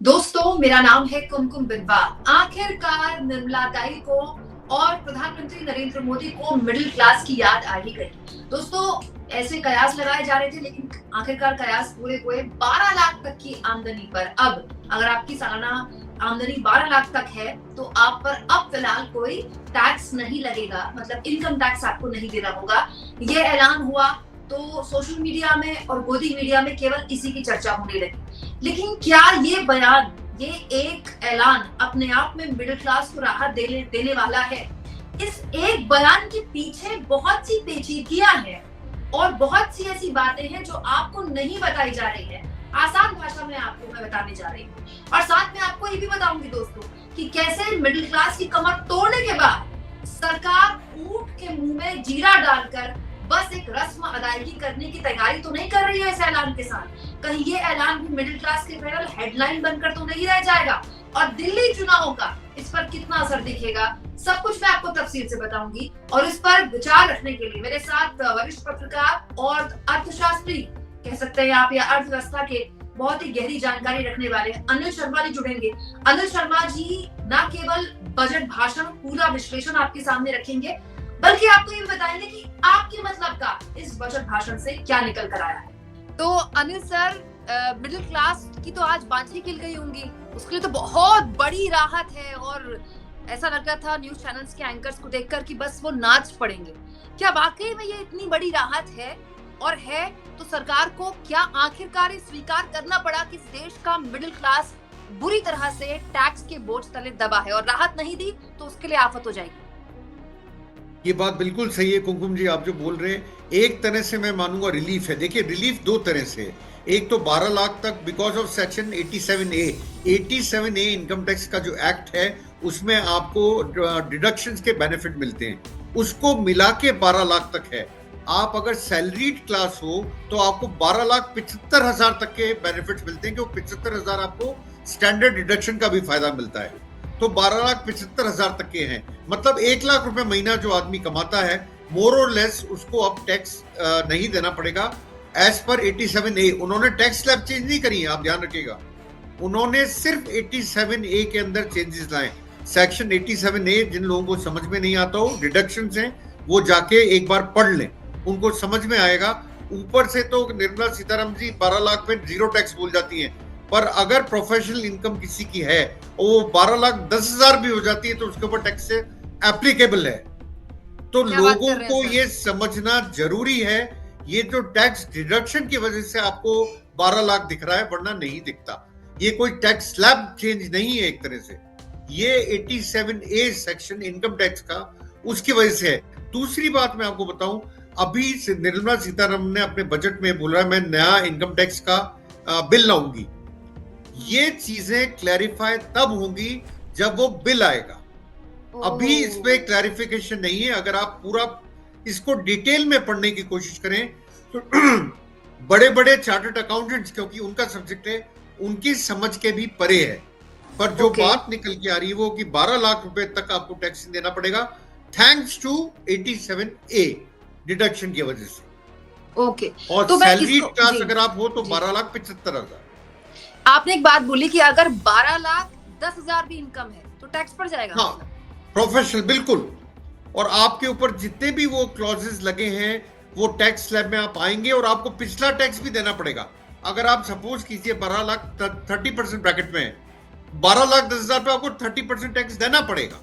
दोस्तों, मेरा नाम है कुमकुम बिरवा। आखिरकार निर्मला ताई को और प्रधानमंत्री नरेंद्र मोदी को मिडिल क्लास की याद आ ही गई। दोस्तों, ऐसे कयास लगाए जा रहे थे, लेकिन आखिरकार कयास पूरे हुए। 12 लाख तक की आमदनी पर अब अगर आपकी सालाना आमदनी 12 लाख तक है तो आप पर अब फिलहाल कोई टैक्स नहीं लगेगा, मतलब इनकम टैक्स आपको नहीं देना होगा। ये ऐलान हुआ तो सोशल मीडिया में और गोदी मीडिया में केवल इसी की चर्चा होने लगी। लेकिन क्या ये बयान, ये एक ऐलान अपने आप में मिडिल क्लास को राहत देने वाला है? इस एक बयान के पीछे बहुत सी पेचीदगियां हैं और बहुत सी ऐसी बातें हैं जो आपको नहीं बताई जा रही है। आसान भाषा में आपको मैं बताने जा रही हूँ और साथ में आपको ये भी बताऊंगी दोस्तों कि कैसे मिडिल क्लास की कमर तोड़ने के बाद सरकार ऊंट के मुंह में जीरा डालकर बस एक रस्म अदायगी करने की तैयारी तो नहीं कर रही है इस ऐलान के साथ। कहीं ये ऐलान भी मिडिल क्लास के केवल हेडलाइन बनकर तो नहीं रह जाएगा और दिल्ली चुनावों का इस पर कितना असर दिखेगा, सब कुछ मैं आपको तफसील से बताऊंगी। और इस पर विचार रखने के लिए मेरे साथ वरिष्ठ पत्रकार और अर्थशास्त्री कह सकते हैं आप या अर्थव्यवस्था के बहुत ही गहरी जानकारी रखने वाले अनिल शर्मा जी जुड़ेंगे। अनिल शर्मा जी न केवल बजट भाषण पूरा विश्लेषण आपके सामने रखेंगे, बल्कि आपको ये बताएंगे कि आपके मतलब का इस बजट भाषण से क्या निकल कर आया है। तो अनिल सर, मिडिल क्लास की तो आज बांछें खिल गई होंगी, उसके लिए तो बहुत बड़ी राहत है और ऐसा लग रहा था न्यूज चैनल्स के एंकर्स को देखकर कि बस वो नाच पड़ेंगे। क्या वाकई में ये इतनी बड़ी राहत है? और है तो सरकार को क्या आखिरकार स्वीकार करना पड़ा कि इस देश का मिडिल क्लास बुरी तरह से टैक्स के बोझ तले दबा है और राहत नहीं दी तो उसके लिए आफत हो जाएगी? ये बात बिल्कुल सही है कुमकुम जी, आप जो बोल रहे हैं एक तरह से मैं मानूंगा रिलीफ है। देखिए, रिलीफ दो तरह से है। एक तो 12 लाख तक because of section 87A income tax का जो एक्ट है उसमें आपको डिडक्शंस के बेनिफिट मिलते हैं, उसको मिला के 12 लाख तक है। आप अगर सैलरीड क्लास हो तो आपको 12,75,000 तक के बेनिफिट्स मिलते हैं, क्योंकि 75,000 आपको स्टैंडर्ड डिडक्शन का भी फायदा मिलता है। तो 12,75,000 तक के हैं, मतलब 1 लाख रुपए महीना जो आदमी कमाता है मोर और लेस उसको अब टैक्स नहीं देना पड़ेगा एज पर 87A। उन्होंने टैक्स स्लैब चेंज नहीं करी है, आप ध्यान रखिएगा। उन्होंने सिर्फ 87A के अंदर चेंजेस लाए। सेक्शन 87A जिन लोगों को समझ में नहीं आता हो, डिडक्शंस हैं, वो जाके एक बार पढ़ लें, उनको समझ में आएगा। ऊपर से तो निर्मला सीतारमण जी 12 लाख पे जीरो टैक्स बोल जाती हैं, पर अगर प्रोफेशनल इनकम किसी की है वो 12,10,000 भी हो जाती है तो उसके ऊपर टैक्स एप्लीकेबल है। तो लोगों को ये समझना जरूरी है, ये जो टैक्स डिडक्शन की वजह से आपको 12 लाख दिख रहा है, वरना नहीं दिखता। ये कोई टैक्स स्लैब चेंज नहीं है एक तरह से, ये 87A सेक्शन इनकम टैक्स का उसकी वजह से है। दूसरी बात मैं आपको बताऊं, अभी निर्मला सीतारमण ने अपने बजट में बोला मैं नया इनकम टैक्स का बिल लाऊंगी। ये चीजें क्लैरिफाई तब होंगी जब वो बिल आएगा। अभी इस पे क्लैरिफिकेशन नहीं है। अगर आप पूरा इसको डिटेल में पढ़ने की कोशिश करें तो बड़े बड़े चार्टर्ड अकाउंटेंट्स, क्योंकि उनका सब्जेक्ट है, उनकी समझ के भी परे है। पर जो बात निकल के आ रही है वो कि 12 लाख रुपए तक आपको टैक्स देना पड़ेगा थैंक्स टू 87A डिडक्शन की वजह से। और तो सैलरी क्लास अगर आप हो तो 12,75,000। आपने एक बात बोली कि अगर 12,10,000 भी इनकम है तो टैक्स पड़ जाएगा। हाँ, प्रोफेशनल बिल्कुल। और आपके ऊपर जितने भी वो क्लॉजेस लगे हैं वो टैक्स स्लैब में आप आएंगे और आपको पिछला टैक्स भी देना पड़ेगा। अगर आप सपोज कीजिए 12 लाख 30% ब्रैकेट में है, 12,10,000 पे आपको 30% टैक्स देना पड़ेगा।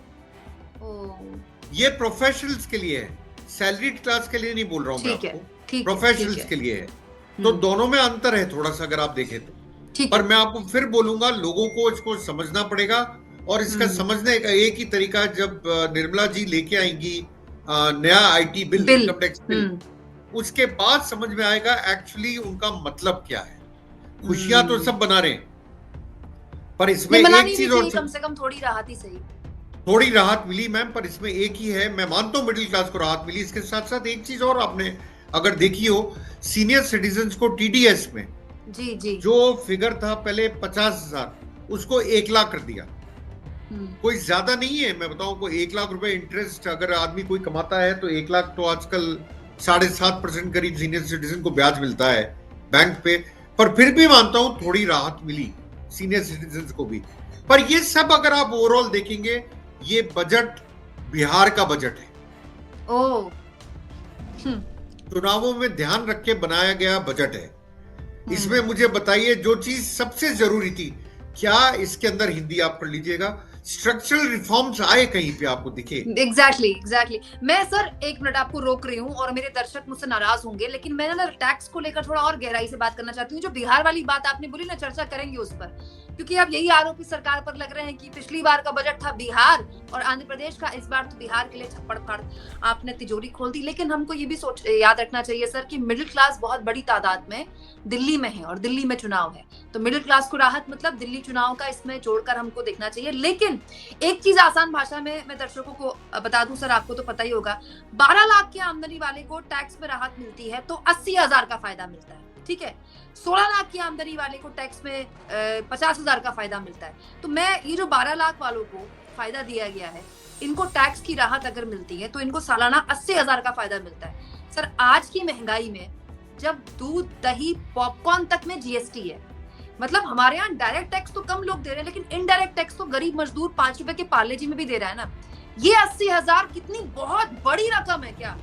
ये प्रोफेशनल्स के लिए है, सैलरीड क्लास के लिए नहीं बोल रहा हूं मैं आपको, प्रोफेशनल्स के लिए है। तो दोनों में अंतर है थोड़ा सा अगर आप देखें तो। पर मैं आपको फिर बोलूंगा, लोगों को इसको समझना पड़ेगा और इसका समझने का एक ही तरीका, जब निर्मला जी लेके आएंगी नया IT bill, income tax bill, उसके बाद समझ में आएगा एक्चुअली उनका मतलब क्या है। खुशियां तो सब बना रहे हैं, पर इसमें एक चीज और, कम से कम थोड़ी राहत ही सही, थोड़ी राहत मिली मैम, पर इसमें एक ही है, मैं मानता हूं मिडिल क्लास को राहत मिली। इसके साथ साथ एक चीज और आपने अगर देखी हो, सीनियर सिटीजन को टीडीएस में जी जो फिगर था पहले 50,000 उसको 1 लाख कर दिया। कोई ज्यादा नहीं है, मैं बताऊं को 1 लाख रुपए इंटरेस्ट अगर आदमी कोई कमाता है तो 1 लाख तो आजकल 7.5% करीब सीनियर सिटीजन को ब्याज मिलता है बैंक पे। पर फिर भी मानता हूं थोड़ी राहत मिली सीनियर सिटीजन को भी। पर ये सब अगर आप ओवरऑल देखेंगे, ये बजट बिहार का बजट है। ओह, चुनावों में ध्यान रख के बनाया गया बजट है। इसमें मुझे बताइए, जो चीज सबसे जरूरी थी, क्या इसके अंदर हिंदी आप पढ़ लीजिएगा, स्ट्रक्चरल रिफॉर्म्स आए कहीं पे आपको दिखे? एग्जैक्टली। मैं सर 1 मिनट आपको रोक रही हूँ और मेरे दर्शक मुझसे नाराज होंगे, लेकिन मैं ना टैक्स को लेकर थोड़ा और गहराई से बात करना चाहती हूँ। जो बिहार वाली बात आपने बोली ना, चर्चा करेंगे उस पर, क्योंकि अब यही आरोप इस सरकार पर लग रहे हैं कि पिछली बार का बजट था बिहार और आंध्र प्रदेश का, इस बार तो बिहार के लिए छप्पड़ फाड़ आपने तिजोरी खोल दी। लेकिन हमको ये भी याद रखना चाहिए सर कि मिडिल क्लास बहुत बड़ी तादाद में दिल्ली में है और दिल्ली में चुनाव है, तो मिडिल क्लास को राहत मतलब दिल्ली चुनाव का इसमें जोड़कर हमको देखना चाहिए। लेकिन एक चीज आसान भाषा में मैं दर्शकों को बता दूं सर, आपको तो पता ही होगा, 12 लाख की आमदनी वाले को टैक्स में राहत मिलती है तो 80,000 का फायदा मिलता है, ठीक है। 16 लाख की आमदनी वाले को टैक्स में 50,000 का फायदा मिलता है। तो मैं ये जो 12 लाख वालों को फायदा दिया गया है, इनको टैक्स की राहत अगर मिलती है तो इनको सालाना 80,000 का फायदा मिलता है। सर आज की महंगाई में जब दूध, दही, पॉपकॉर्न तक में जीएसटी है, मतलब हमारे यहाँ डायरेक्ट टैक्स तो कम लोग दे रहे हैं, लेकिन इनडायरेक्ट टैक्स तो गरीब मजदूर 5 रुपए के पार्ले जी में भी दे रहा है ना। ये 80,000 कितनी बहुत बड़ी रकम है क्या?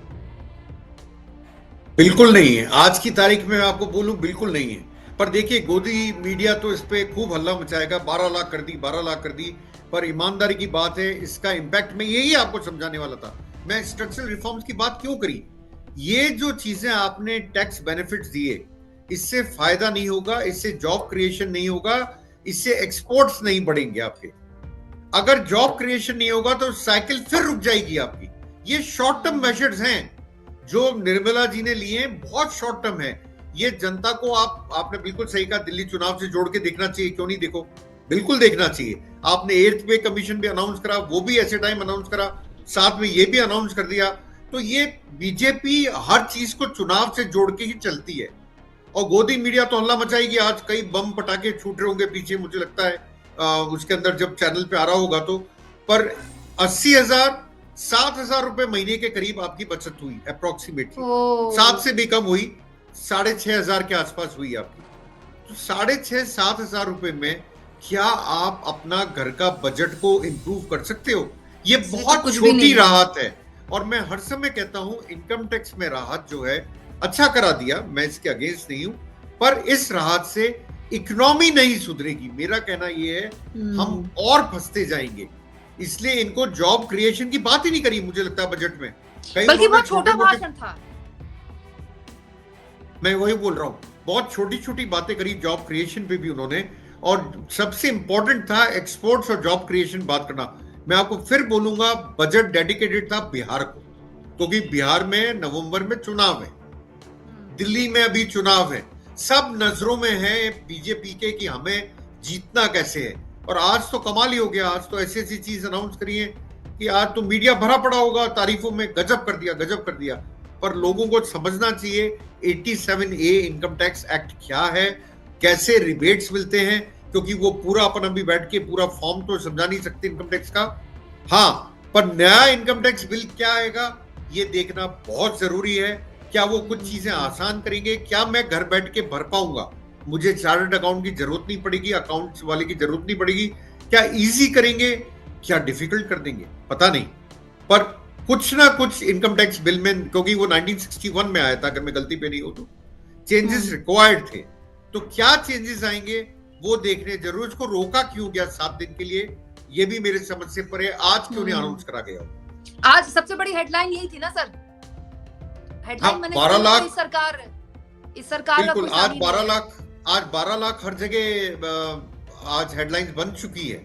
बिल्कुल नहीं है। आज की तारीख में मैं आपको बोलूं, बिल्कुल नहीं है। पर देखिए, गोदी मीडिया तो इस पे खूब हल्ला मचाएगा, 12 लाख कर दी, 12 लाख कर दी। पर ईमानदारी की बात है, इसका इंपैक्ट मैं यही आपको समझाने वाला था। मैं स्ट्रक्चरल रिफॉर्म्स की बात क्यों करी? ये जो चीजें आपने टैक्स बेनिफिट्स दिए, इससे फायदा नहीं होगा, इससे जॉब क्रिएशन नहीं होगा, इससे एक्सपोर्ट्स नहीं बढ़ेंगे आपके। अगर जॉब क्रिएशन नहीं होगा तो साइकिल फिर रुक जाएगी आपकी। ये शॉर्ट टर्म मेजर्स हैं जो निर्मला जी ने लिए हैं, बहुत शॉर्ट टर्म है। ये जनता को आपने बिल्कुल सही कहा, दिल्ली चुनाव से जोड़ के देखना चाहिए, क्यों नहीं? देखो, बिल्कुल देखना चाहिए। आपने 8th पे कमीशन भी अनाउंस करा, वो भी ऐसे टाइम अनाउंस करा, साथ में ये भी अनाउंस कर दिया। तो ये बीजेपी हर चीज को चुनाव से जोड़ के ही चलती है। और गोदी मीडिया तो हल्ला मचाएगी, आज कई बम पटाखे छूट रहे होंगे पीछे, मुझे लगता है उसके अंदर जब चैनल पे आ रहा होगा तो। पर 80,000 7,000 रुपए महीने के करीब आपकी बचत हुई अप्रोक्सीमेटली, 7 से भी कम हुई, 6,500 के आसपास हुई आपकी। तो 6,500-7,000 रुपए में क्या आप अपना घर का बजट को इंप्रूव कर सकते हो? ये बहुत छोटी राहत है। और मैं हर समय कहता हूं, इनकम टैक्स में राहत जो है अच्छा करा दिया, मैं इसके अगेंस्ट नहीं हूं, पर इस राहत से इकोनॉमी नहीं सुधरेगी। मेरा कहना यह है, हम और फंसते जाएंगे। इसलिए इनको जॉब क्रिएशन की बात ही नहीं करी, मुझे लगता है बजट में। बल्कि बहुत छोटा भाषण था। मैं वही बोल रहा हूं, बहुत छोटी छोटी बातें करी जॉब क्रिएशन पे भी उन्होंने। और सबसे इंपॉर्टेंट था एक्सपोर्ट्स और जॉब क्रिएशन बात करना। मैं आपको फिर बोलूंगा, बजट डेडिकेटेड था बिहार को, क्योंकि बिहार में नवंबर में चुनाव है, दिल्ली में अभी चुनाव है, सब नजरों में है बीजेपी के कि हमें जीतना कैसे है। और आज तो कमाल ही हो गया, आज तो ऐसी ऐसी चीज अनाउंस करी है कि आज तो मीडिया भरा पड़ा होगा तारीफों में, गजब कर दिया, गजब कर दिया। पर लोगों को समझना चाहिए 87A इनकम टैक्स एक्ट क्या है, कैसे रिबेट्स मिलते हैं, क्योंकि वो पूरा अपन अभी बैठ के पूरा फॉर्म तो समझा नहीं सकते इनकम टैक्स का। हाँ, पर नया इनकम टैक्स बिल क्या आएगा ये देखना बहुत जरूरी है। क्या वो कुछ चीजें आसान करेंगे? क्या मैं घर बैठ के भर पाऊंगा? मुझे चार्टर्ड अकाउंट की जरूरत नहीं पड़ेगी, अकाउंट्स वाले की जरूरत नहीं पड़ेगी। क्या इजी करेंगे, क्या डिफिकल्ट कर देंगे, पता नहीं। पर कुछ ना कुछ इनकम टैक्स बिल में, क्योंकि वो 1961 में आया था अगर मैं गलती पे नहीं हो तो, चेंजेस रिक्वायर्ड थे। तो क्या चेंजेस आएंगे वो देखने जरूर। इसको रोका क्यों गया 7 दिन के लिए, ये भी मेरे समझ से परे। आज क्यों नहीं अनाउंस करा गया? आज सबसे बड़ी हेडलाइन यही थी ना सर, हेडलाइन मैंने 12 लाख इस सरकार बिल्कुल। आज 12 लाख हर जगह आज हेडलाइंस बन चुकी है,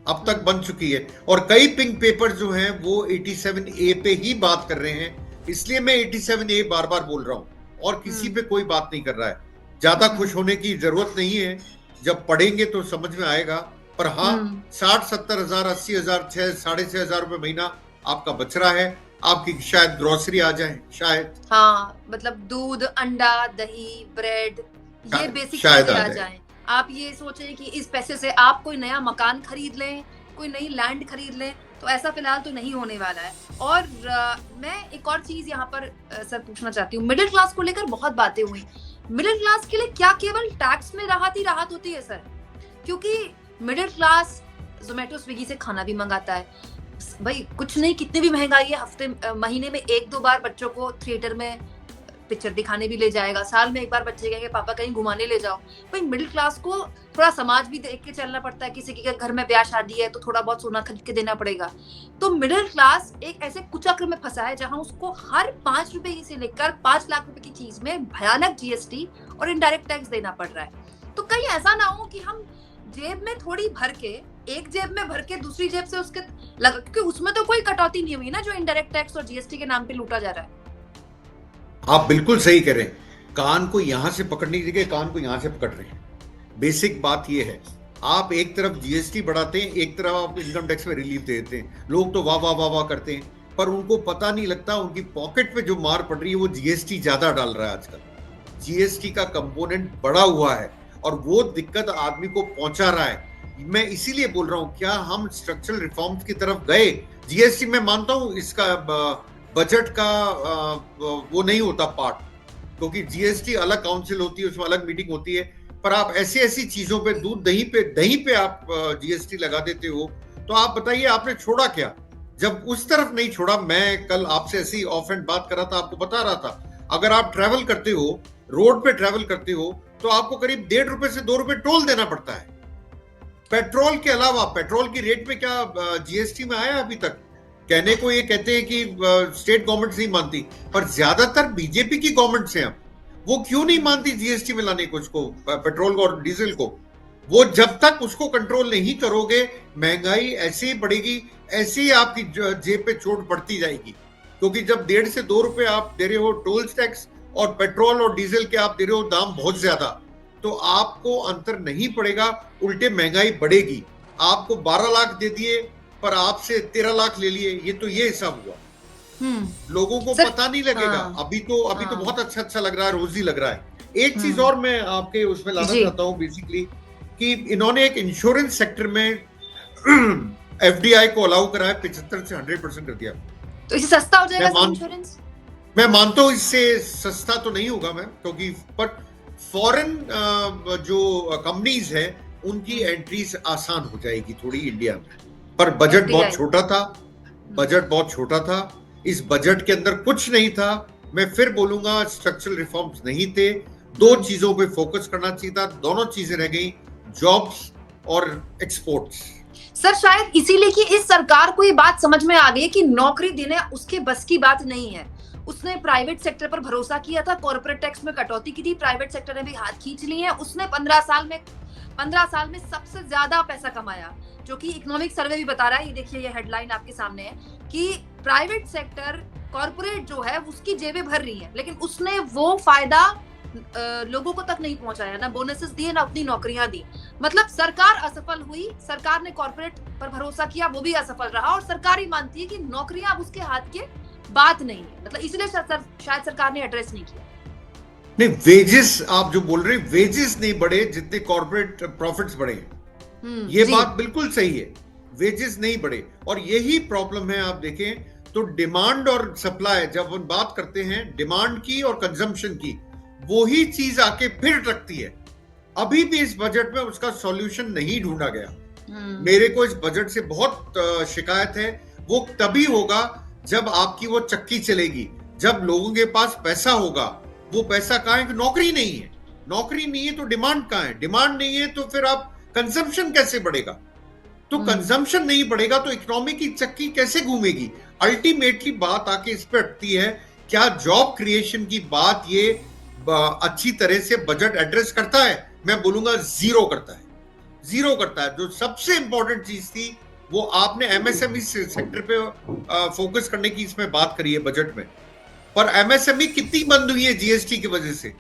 अब तक बन चुकी है। और कई पिंक पेपर जो हैं वो 87A पे ही बात कर रहे हैं, इसलिए मैं 87A बार बार बोल रहा हूं और किसी पे कोई बात नहीं कर रहा है। ज्यादा खुश होने की जरूरत नहीं है, जब पढ़ेंगे तो समझ में आएगा। पर हाँ, 60-70 हजार, 80,000, 6,500 रुपए महीना आपका बच रहा है, आपकी शायद ग्रोसरी आ जाए, शायद। हाँ, मतलब दूध, अंडा, दही, ब्रेड, ये बेसिक चीजें आ जाए। आप ये सोचें कि इस पैसे से आप कोई नया मकान खरीद लें, कोई नई लैंड खरीद लें, तो ऐसा फिलहाल तो नहीं होने वाला है। और मैं एक और चीज यहाँ पर सर पूछना चाहती हूँ, मिडिल क्लास को लेकर बहुत बातें हुई। मिडिल क्लास के लिए क्या केवल टैक्स में राहत ही राहत होती है सर? क्योंकि मिडिल क्लास जोमेटो स्विगी से खाना भी मंगाता है भाई, कुछ नहीं कितनी भी महंगाई है, हफ्ते महीने में 1-2 बार बच्चों को थिएटर में पिक्चर दिखाने भी ले जाएगा, साल में एक बार बच्चे कहेंगे पापा कहीं घुमाने ले जाओ। भाई मिडिल क्लास को थोड़ा समाज भी देख के चलना पड़ता है, किसी के घर में ब्याह शादी है तो थोड़ा बहुत सोना खरीद के देना पड़ेगा। तो मिडिल क्लास एक ऐसे कुचक्र में फंसा है जहां उसको हर 5 रुपए से लेकर 5 लाख रुपए की चीज में भयानक जीएसटी और इनडायरेक्ट टैक्स देना पड़ रहा है। तो कहीं ऐसा ना हो कि हम जेब में थोड़ी भर के, एक जेब में भर के दूसरी जेब से उसके लगा, क्योंकि उसमें तो कोई कटौती नहीं हुई ना जो इनडायरेक्ट टैक्स और जीएसटी के नाम पे लूटा जा रहा है। आप बिल्कुल सही कह रहे हैं, कान को यहां से पकड़ने की जगह कान को यहां से पकड़ रहे हैं। बेसिक बात यह है, आप एक तरफ जीएसटी बढ़ाते हैं, एक तरफ आप इनकम टैक्स में रिलीफ देते हैं। लोग तो वाह वाह वाह वाह करते हैं, पर उनको पता नहीं लगता उनकी पॉकेट पे जो मार पड़ रही है वो जीएसटी ज्यादा डाल रहा है। आजकल जीएसटी का कंपोनेंट बढ़ा हुआ है और वो दिक्कत आदमी को पहुंचा रहा है। मैं इसीलिए बोल रहा हूं, क्या हम स्ट्रक्चरल रिफॉर्म्स की तरफ गए? जीएसटी मैं मानता हूं इसका बजट का वो नहीं होता पार्ट, क्योंकि जीएसटी अलग काउंसिल होती है, उसमें अलग मीटिंग होती है। पर आप ऐसी ऐसी चीजों पे, दूध दही पे आप जीएसटी लगा देते हो, तो आप बताइए आपने छोड़ा क्या? जब उस तरफ नहीं छोड़ा, मैं कल आपसे ऐसी ऑफ एंड बात कर रहा था, आपको बता रहा था, अगर आप ट्रैवल करते हो, रोड पे ट्रैवल करते हो, तो आपको करीब 1.5 रुपए से 2 रुपए टोल देना पड़ता है। पेट्रोल के अलावा, पेट्रोल की रेट पे क्या जीएसटी में आया अभी तक? कहने को ये कहते हैं कि स्टेट गवर्नमेंट नहीं मानती, पर ज्यादातर बीजेपी की गवर्नमेंट से हम, वो क्यों नहीं मानती जीएसटी में लाने को, उसको पेट्रोल को और डीजल को? वो जब तक उसको कंट्रोल नहीं करोगे, महंगाई ऐसे ही बढ़ेगी, ऐसे ही आपकी जेब पे चोट पड़ती जाएगी। क्योंकि जब 1.5 से 2 रुपए आप दे रहे हो टोल टैक्स, और पेट्रोल और डीजल के आप दे रहे हो दाम बहुत ज्यादा, तो आपको अंतर नहीं पड़ेगा, उल्टे महंगाई बढ़ेगी। आपको 12 लाख दे दिए पर आपसे 13 लाख ले लिए, ये तो ये हिसाब हुआ। लोगों को पता नहीं लगेगा। अभी तो बहुत अच्छा लग रहा है, रोजी लग रहा है। एक चीज और मैं आपके उसमें लाना चाहता हूँ बेसिकली, कि इन्होंने एक इंश्योरेंस सेक्टर में एफडीआई को अलाउ कराया, 75 से 100% कर दिया। तो इससे सस्ता हो जाएगा इंश्योरेंस? मैं मानता हूं इससे सस्ता तो नहीं होगा मैम, क्योंकि पर फॉरेन जो कंपनीज है उनकी एंट्रीज आसान हो जाएगी थोड़ी इंडिया में। पर बजट बहुत छोटा था, बजट बहुत छोटा था। इस बजट के अंदर कुछ नहीं था। मैं फिर बोलूंगा, स्ट्रक्चरल रिफॉर्म्स नहीं थे। 2 चीजों पे फोकस करना चाहिए था, दोनों चीजें रह गई, जॉब्स और एक्सपोर्ट्स। सर शायद इसीलिए कि इस सरकार को ये बात समझ में आ गई कि नौकरी देने उसके बस की बात नहीं है। उसने प्राइवेट सेक्टर पर भरोसा किया था, कॉर्पोरेट टैक्स में कटौती की थी, प्राइवेट सेक्टर ने भी हाथ खींच लिए हैं। उसने 15 साल में सबसे ज्यादा पैसा कमाया, जो कि इकोनॉमिक सर्वे भी बता रहा है। ये देखिए, ये हेडलाइन आपके सामने है कि प्राइवेट सेक्टर, कॉर्पोरेट जो है उसकी जेबें भर रही हैं, लेकिन उसने वो फायदा लोगों को तक नहीं पहुंचाया, ना बोनसेस दिए, ना अपनी नौकरियां दी। मतलब सरकार असफल हुई। सरकार ने कॉर्पोरेट पर भरोसा किया, वो भी असफल रहा, और सरकार ही मानती है कि नौकरियां अब उसके हाथ के बात नहीं है। मतलब इसलिए शायद सरकार ने एड्रेस नहीं किया। नहीं, वेजेस आप जो बोल रहे हैं, वेजेस नहीं बढ़े जितने कॉर्पोरेट प्रॉफिट्स बढ़े हैं। ये बात बिल्कुल सही है, वेजेस नहीं बढ़े। और यही प्रॉब्लम है। आप देखें तो डिमांड और सप्लाई, जब हम बात करते हैं डिमांड की और कंजम्पशन की, वही चीज आके फिर रखती है। अभी भी इस बजट में उसका सॉल्यूशन नहीं ढूंढा गया। मेरे को इस बजट से बहुत शिकायत है। वो तभी होगा जब आपकी वो चक्की चलेगी, जब लोगों के पास पैसा होगा। वो पैसा कहाँ है? नौकरी नहीं है। नौकरी नहीं है तो डिमांड कहाँ है? डिमांड नहीं है तो फिर आप कंजम्पशन कैसे बढ़ेगा? तो कंजम्पशन नहीं बढ़ेगा तो इकोनॉमी की चक्की कैसे घूमेगी? अल्टीमेटली बात आके इस पे अटती है, क्या जॉब क्रिएशन की बात ये अच्छी तरह से बजट एड्रेस करता है? मैं बोलूंगा जीरो करता है, जीरो करता है। जो सबसे इंपॉर्टेंट चीज थी वो आपने एमएसएमई सेक्टर पे फोकस करने की इसमें बात करी है बजट में, पर एमएसएमई कितनी बंद हुई है जीएसटी की वजह से?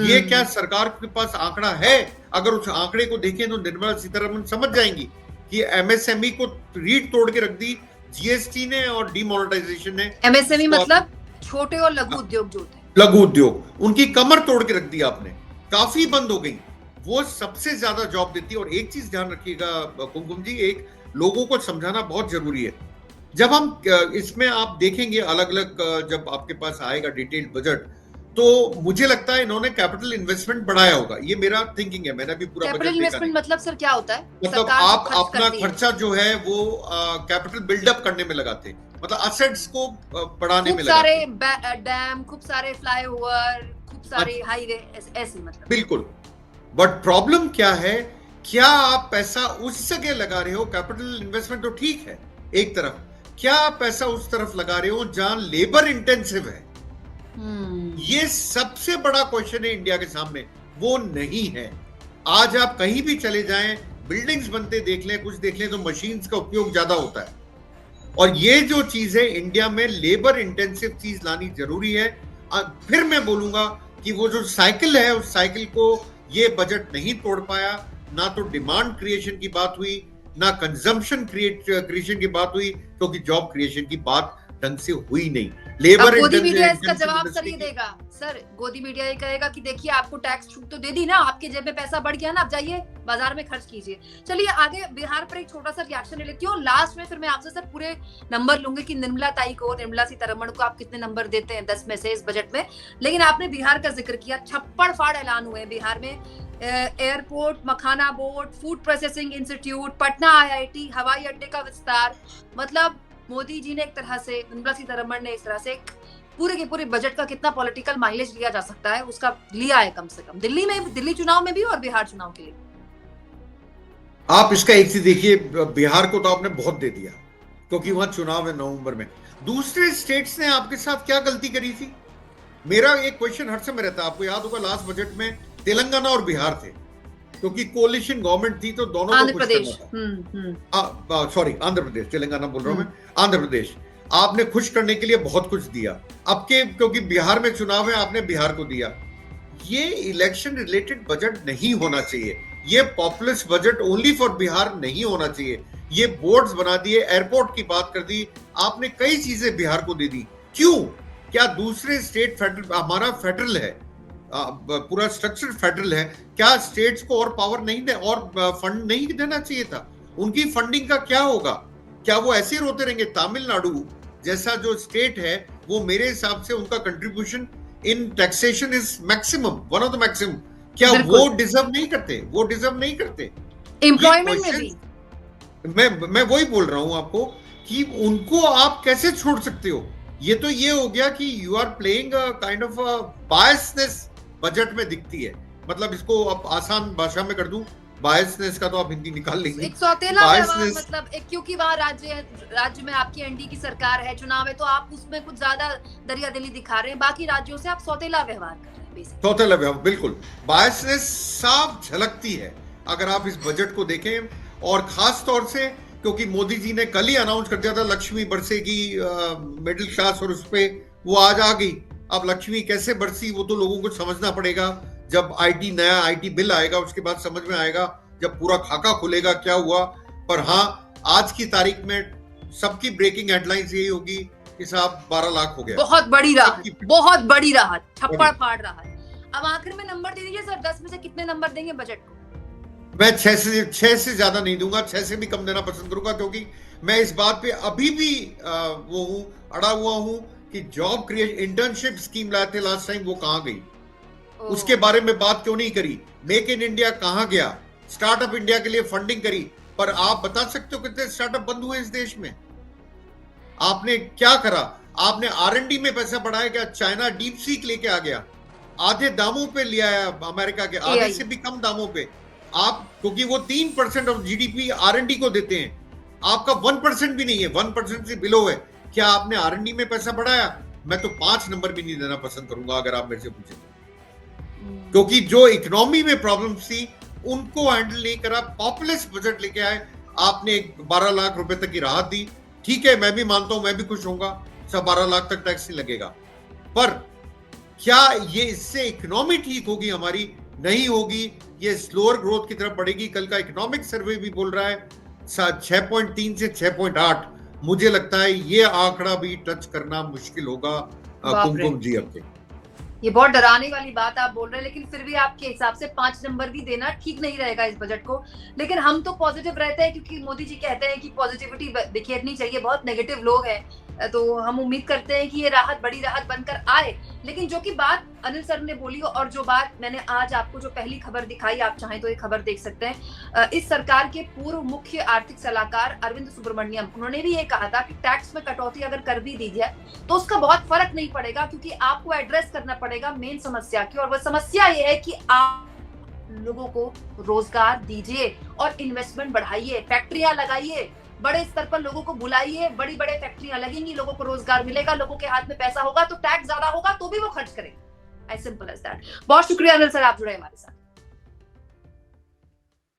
ये क्या सरकार के पास आंकड़ा है? अगर उस आंकड़े को देखें तो निर्मला सीतारमण समझ जाएंगी कि एमएसएमई को रीढ़ तोड़ के रख दी जीएसटी ने और डीमोनेटाइजेशन ने। एमएसएमई मतलब छोटे और लघु उद्योग जो होते हैं, लघु उद्योग, उनकी कमर तोड़ के रख दी आपने, काफी बंद हो गई। वो सबसे ज्यादा जॉब देती है। और एक चीज ध्यान रखिएगा कुमकुम जी, एक लोगों को समझाना बहुत जरूरी है। जब हम इसमें आप देखेंगे अलग अलग, जब आपके पास आएगा डिटेल्ड बजट, तो मुझे लगता है इन्होंने कैपिटल इन्वेस्टमेंट बढ़ाया होगा, ये मेरा थिंकिंग है। मैंने भी पूरा बजट कैपिटल देखा इन्वेस्टमेंट नहीं। मतलब सर क्या होता है? मतलब सरकार जो आप खर्च अपना करती है। खर्चा जो है वो कैपिटल बिल्डअप करने में लगाते, मतलब असेट्स को बढ़ाने खूब में सारे लगाते। डैम, खूब सारे फ्लाईओवर, खूब सारे हाईवे, ऐसे मतलब। बिल्कुल। बट प्रॉब्लम क्या है, क्या आप पैसा उस जगह लगा रहे हो? कैपिटल इन्वेस्टमेंट तो ठीक है एक तरफ, क्या आप पैसा उस तरफ लगा रहे हो जहां लेबर इंटेंसिव है? ये सबसे बड़ा क्वेश्चन है इंडिया के सामने, वो नहीं है। आज आप कहीं भी चले जाएं, बिल्डिंग्स बनते देख लें, कुछ देख लें, तो मशीन्स का उपयोग ज्यादा होता है। और ये जो चीज है इंडिया में लेबर इंटेंसिव चीज लानी जरूरी है। फिर मैं बोलूंगा कि वो जो साइकिल है उस साइकिल को ये बजट नहीं तोड़ पाया। ना तो डिमांड क्रिएशन की बात हुई, ना कंजम्पशन क्रिएशन की बात हुई, क्योंकि जॉब क्रिएशन की बात ढंग से हुई नहीं। लेबर गोदी मीडिया इसका जवाब सर ये देगा, सर गोदी मीडिया ये कहेगा कि देखिए आपको टैक्स छूट तो दे दी ना, आपके जेब में पैसा बढ़ गया ना, अब जाइए बाजार में खर्च कीजिए। चलिए आगे बिहार पर एक छोटा सा रिएक्शन ले लेती हूँ, लास्ट में फिर मैं आपसे सर पूरे नंबर लूंगी कि निर्मला सीतारमण को आप कितने नंबर देते हैं 10 में से इस बजट में। लेकिन आपने बिहार का जिक्र किया, छप्पड़ फाड़ ऐलान हुए बिहार में, airport, makhana board, food processing institute, Patna IIT, हवाई अड्डे का विस्तार। मतलब मोदी जी ने एक तरह से, निर्मला सीतारमण ने इस तरह से पूरे के पूरे बजट का कितना पॉलिटिकल माइलेज लिया जा सकता है उसका लिया है, कम से कम दिल्ली में, दिल्ली चुनाव में भी और बिहार चुनाव के लिए। आप इसका एक चीज देखिए, बिहार को तो आपने बहुत दे दिया क्योंकि वहां चुनाव है नवंबर में। दूसरे स्टेट्स ने आपके साथ क्या गलती करी थी? मेरा एक क्वेश्चन हर समय रहता है, आपको याद होगा लास्ट बजट में तेलंगाना और बिहार थे, क्योंकि कोलिशन गवर्नमेंट थी तो दोनों को खुश करना था। सॉरी, आंध्र प्रदेश, तेलंगाना बोल रहा हूं मैं, आंध्र प्रदेश। आपने खुश करने के लिए बहुत कुछ दिया, अब के क्योंकि बिहार में चुनाव है आपने बिहार को दिया। ये इलेक्शन रिलेटेड बजट नहीं होना चाहिए, ये populist budget only for Bihar नहीं होना चाहिए। ये बोर्ड्स बना दिए, एयरपोर्ट की बात कर दी आपने, कई चीजें बिहार को दे दी। क्यों? क्या दूसरे स्टेट फेडरल, हमारा फेडरल है, पूरा स्ट्रक्चर फेडरल है, क्या स्टेट्स को और पावर नहीं दे और फंड नहीं देना चाहिए था? उनकी फंडिंग का क्या होगा? क्या वो ऐसे रोते रहेंगे? तमिलनाडु जैसा जो स्टेट है वो मेरे हिसाब से उनका contribution in taxation is maximum, one of the maximum. क्या वो डिजर्व नहीं करते? वो डिजर्व नहीं करते एम्प्लॉयमेंट में भी। मैं वही बोल रहा हूं आपको कि उनको आप कैसे छोड़ सकते हो? ये तो ये हो गया कि you are playing a kind of business budget में दिखती है। मतलब इसको आप आसान भाषा में कर दूं, बायसनेस का तो आप हिंदी निकाल लेंगे, एक सौतेला व्यवहार, मतलब एक, क्योंकि वहाँ राज्य में आपकी एनडी की सरकार है, चुनाव है, तो आप उसमें कुछ ज्यादा दरियादिली दिखा रहे हैं, बाकी राज्यों से आप सौतेला व्यवहार कर रहे हैं। सौतेला व्यवहार, बिल्कुल बायसनेस साफ झलकती है अगर आप इस बजट को देखें। और खास तौर से क्योंकि मोदी जी ने कल ही अनाउंस कर दिया था लक्ष्मी बरसेगी मिडिल क्लास, और उस पर वो आज आ गई। अब लक्ष्मी कैसे बरसी वो तो लोगों को समझना पड़ेगा, जब नया आईटी बिल आएगा उसके बाद समझ में आएगा, जब पूरा खाका खुलेगा क्या हुआ। पर हाँ, आज की तारीख में सबकी ब्रेकिंग हेडलाइंस यही होगी कि साहब 12 लाख हो गया। बहुत बड़ी राहत, बहुत बड़ी राहत, छप्पड़ फाड़ राहत। अब आखिर में नंबर दे दीजिए सर, 10 में से कितने नंबर देंगे बजट को? मैं 6 से ज्यादा नहीं दूंगा, 6 से भी कम देना पसंद करूंगा, क्योंकि मैं इस बात पे अभी भी वो हूं, अड़ा हुआ हूं कि जॉब क्रिएशन इंटर्नशिप स्कीम लाए थे लास्ट टाइम, वो कहां गई? उसके बारे में बात क्यों नहीं करी? मेक इन इंडिया कहां गया? स्टार्टअप इंडिया के लिए फंडिंग करी, पर आप बता सकते हो कितने स्टार्टअप बंद हुए इस देश में? आपने क्या करा? आपने R&D में पैसा बढ़ाया क्या? चाइना डीप सीक लेके आ गया, आधे दामों पे लिया है अमेरिका के, आधे से भी कम दामों पे। आप, क्योंकि वो 3% ऑफ जीडीपी R&D को देते हैं, आपका 1% भी नहीं है, 1% से बिलो है। क्या आपने R&D में पैसा बढ़ाया? मैं तो 5 नंबर भी नहीं देना पसंद करूंगा अगर आप मेरे से पूछे तो, क्योंकि जो इकोनॉमी में प्रॉब्लम्स थी उनको हैंडल नहीं करा। पॉपुलिस्ट बजट लेके आए, आपने 12 लाख रुपए तक की राहत दी, ठीक है, मैं भी मानता हूं, मैं भी खुश होऊंगा, सब 12 लाख तक टैक्स नहीं लगेगा। पर क्या ये इससे इकोनॉमी ठीक होगी? हमारी नहीं होगी, ये स्लोअर ग्रोथ की तरफ बढ़ेगी। कल का इकोनॉमिक सर्वे भी बोल रहा है 6.3 से 6.8। मुझे लगता है ये आंकड़ा भी टच करना मुश्किल होगा कुमकुम जी अब के। ये बहुत डराने वाली बात आप बोल रहे हैं, लेकिन फिर भी आपके हिसाब से 5 नंबर भी देना ठीक नहीं रहेगा इस बजट को। लेकिन हम तो पॉजिटिव रहते हैं, क्योंकि मोदी जी कहते हैं कि पॉजिटिविटी बिखेरनी चाहिए, बहुत नेगेटिव लोग हैं तो हम उम्मीद करते हैं कि ये राहत बड़ी राहत बनकर आए। लेकिन जो कि बात अनिल सर ने बोली और जो बात मैंने आज आपको जो पहली खबर दिखाई, आप चाहें तो ये खबर देख सकते हैं, इस सरकार के पूर्व मुख्य आर्थिक सलाहकार अरविंद सुब्रमण्यम, उन्होंने भी ये कहा था कि टैक्स में कटौती अगर कर भी दी जाए तो उसका बहुत फर्क नहीं पड़ेगा, क्योंकि आपको एड्रेस करना पड़ेगा मेन समस्या की, और वो समस्या ये है कि आप लोगों को रोजगार दीजिए और इन्वेस्टमेंट बढ़ाइए, फैक्ट्रियां लगाइए, बड़े स्तर पर लोगों को बुलाइए, बड़ी बड़े फैक्ट्रियां लगेंगी, लोगों को रोजगार मिलेगा, लोगों के हाथ में पैसा होगा तो टैक्स ज्यादा होगा तो भी वो खर्च करेंगे। As simple as that. बहुत शुक्रिया अनिल सर, आप जुड़े हमारे साथ।